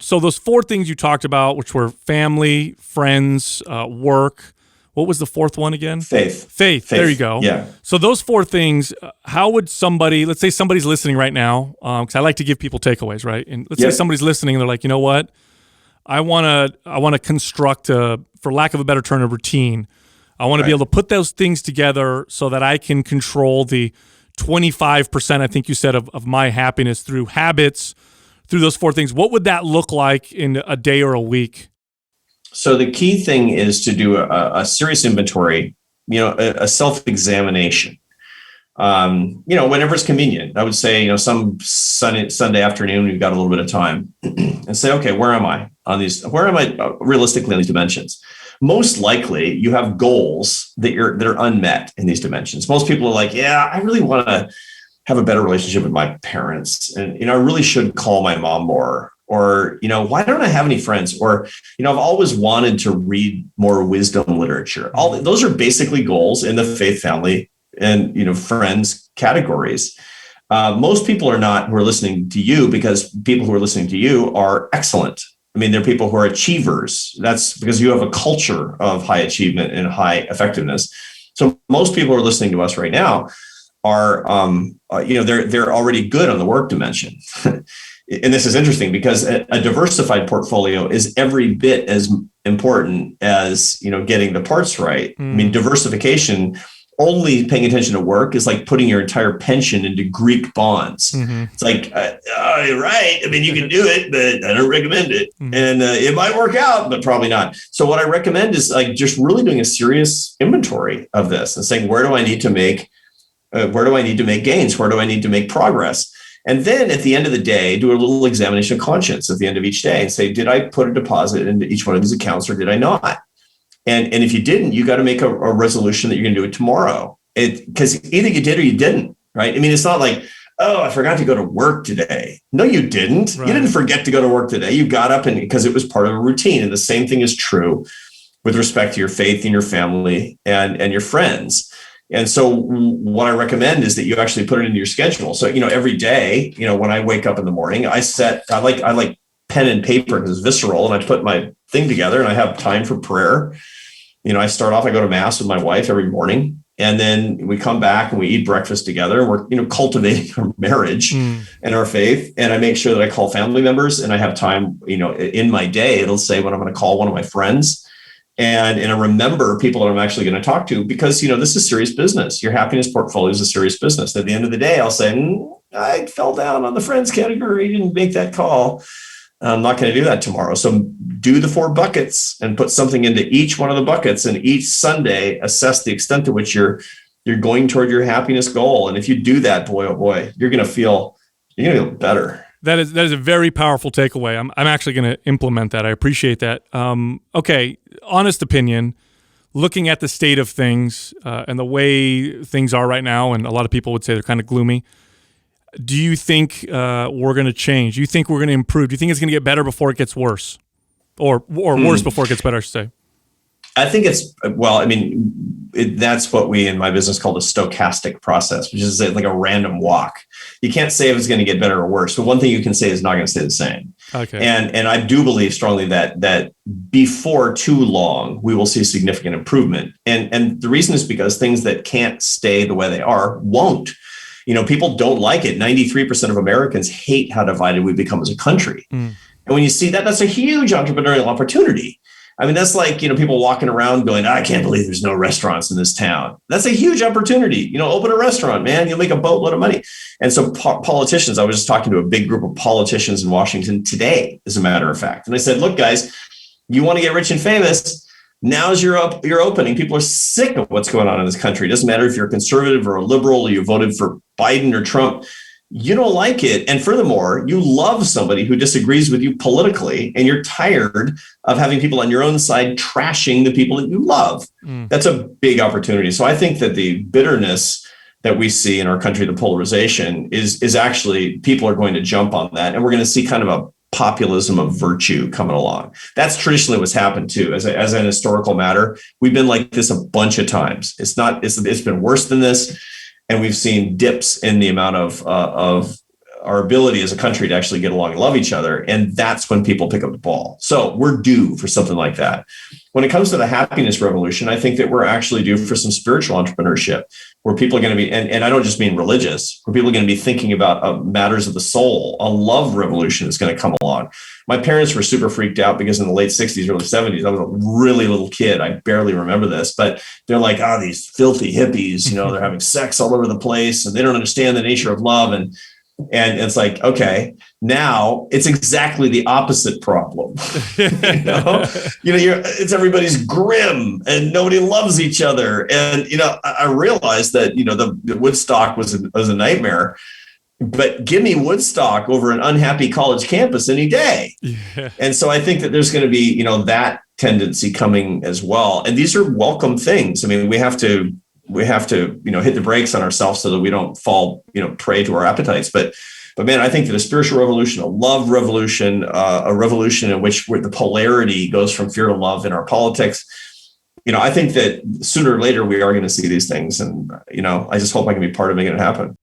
So those four things you talked about, which were family, friends, work. What was the fourth one again? Faith. Faith. There you go. Yeah. So those four things, how would somebody, let's say somebody's listening right now, because I like to give people takeaways, right? And let's say somebody's listening and they're like, you know what? I want to construct for lack of a better term, a routine. I want to be able to put those things together so that I can control the 25%, I think you said, of my happiness through habits, through those four things. What would that look like in a day or a week? So the key thing is to do a serious inventory, a self-examination. Whenever it's convenient. I would say, some Sunday afternoon, we've got a little bit of time and say, okay, where am I on these? Where am I realistically in these dimensions? Most likely you have goals that are unmet in these dimensions. Most people are like, yeah, I really want to have a better relationship with my parents. And, I really should call my mom more. Or, why don't I have any friends? Or, I've always wanted to read more wisdom literature. All those are basically goals in the faith, family, and, friends categories. Most people are not who are listening to you, because people who are listening to you are excellent. I mean, they're people who are achievers. That's because you have a culture of high achievement and high effectiveness. So most people who are listening to us right now are, they're already good on the work dimension. And this is interesting because a diversified portfolio is every bit as important as, getting the parts right. I mean, diversification, only paying attention to work is like putting your entire pension into Greek bonds. It's like, right. I mean, you can do it, but I don't recommend it. And it might work out, but probably not. So what I recommend is like just really doing a serious inventory of this and saying, where do I need to make gains? Where do I need to make progress? And then at the end of the day, do a little examination of conscience at the end of each day and say, did I put a deposit into each one of these accounts or did I not? And if you didn't, you got to make a resolution that you're going to do it tomorrow. Because either you did or you didn't, right? I mean, it's not like, oh, I forgot to go to work today. No, you didn't. Right. You didn't forget to go to work today. You got up because it was part of a routine. And the same thing is true with respect to your faith and your family and your friends. And so what I recommend is that you actually put it into your schedule. So, every day, when I wake up in the morning, I like pen and paper because it's visceral, and I put my thing together and I have time for prayer. I start off, I go to mass with my wife every morning, and then we come back and we eat breakfast together, and we're, cultivating our marriage and our faith. And I make sure that I call family members, and I have time, in my day, it'll say when I'm going to call one of my friends. And I remember people that I'm actually going to talk to, because, this is serious business. Your happiness portfolio is a serious business. At the end of the day, I'll say, I fell down on the friends category, didn't make that call. I'm not going to do that tomorrow. So do the 4 buckets and put something into each one of the buckets. And each Sunday, assess the extent to which you're going toward your happiness goal. And if you do that, boy, oh boy, you're going to feel better. That is a very powerful takeaway. I'm actually going to implement that. I appreciate that. Okay, honest opinion, looking at the state of things and the way things are right now, and a lot of people would say they're kind of gloomy. Do you think we're going to change? Do you think we're going to improve? Do you think it's going to get better before it gets worse? Or worse before it gets better, I should say? I think that's what we in my business call the stochastic process, which is like a random walk. You can't say if it's going to get better or worse, but one thing you can say is not going to stay the same. Okay. And I do believe strongly that before too long, we will see significant improvement. And the reason is because things that can't stay the way they are won't. People don't like it. 93% of Americans hate how divided we become as a country. And when you see that, that's a huge entrepreneurial opportunity. I mean, that's like, people walking around going, I can't believe there's no restaurants in this town. That's a huge opportunity. Open a restaurant, man. You'll make a boatload of money. And so politicians, I was just talking to a big group of politicians in Washington today, as a matter of fact. And I said, look, guys, you want to get rich and famous. Now's your opening. People are sick of what's going on in this country. It doesn't matter if you're a conservative or a liberal, or you voted for Biden or Trump. You don't like it. And furthermore, you love somebody who disagrees with you politically, and you're tired of having people on your own side trashing the people that you love. That's a big opportunity. So I think that the bitterness that we see in our country, the polarization, is actually, people are going to jump on that. And we're going to see kind of a populism of virtue coming along. That's traditionally what's happened too. As an historical matter, we've been like this a bunch of times. It's been worse than this. And we've seen dips in the amount of our ability as a country to actually get along and love each other. And that's when people pick up the ball. So we're due for something like that. When it comes to the happiness revolution, I think that we're actually due for some spiritual entrepreneurship where people are going to be, and I don't just mean religious, where people are going to be thinking about matters of the soul. A love revolution is going to come along. My parents were super freaked out because in the late 60s, early 70s, I was a really little kid. I barely remember this, but they're like, oh, these filthy hippies, they're having sex all over the place and they don't understand the nature of love. And it's like, okay, now it's exactly the opposite problem. It's everybody's grim and nobody loves each other. And, I realized that, the Woodstock was a nightmare, but give me Woodstock over an unhappy college campus any day. Yeah. And so I think that there's going to be, that tendency coming as well. And these are welcome things. I mean, we have to, hit the brakes on ourselves so that we don't fall, prey to our appetites. But man, I think that a spiritual revolution, a love revolution, a revolution in which the polarity goes from fear to love in our politics, I think that sooner or later we are going to see these things. And, I just hope I can be part of making it happen.